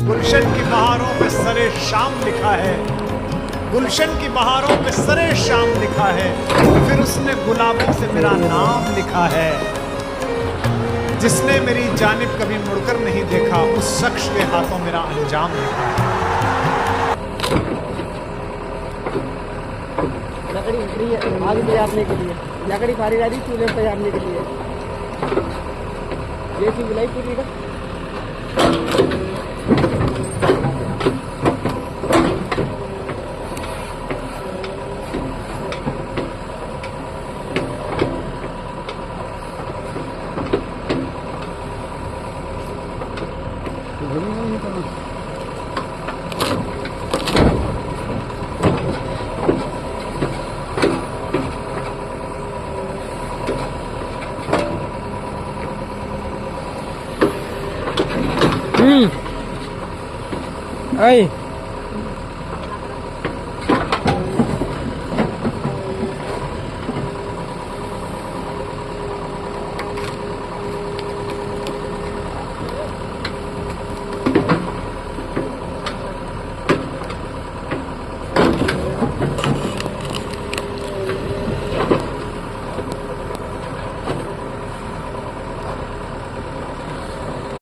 गुलशन की बहारों पे सरे शाम लिखा है, गुलशन की बहारों पे सरे शाम लिखा है, फिर उसने गुलाबों से मेरा नाम लिखा है। जिसने मेरी जानिब कभी मुड़कर नहीं देखा, उस शख्स के हाथों मेरा अंजाम लिखा है। लकड़ी उतरी है आग बुझाने के लिए, लकड़ी फाड़ी जा रही चूल्हे पर जाने के लिए। ये चीज बुलाई पूरी का Ơi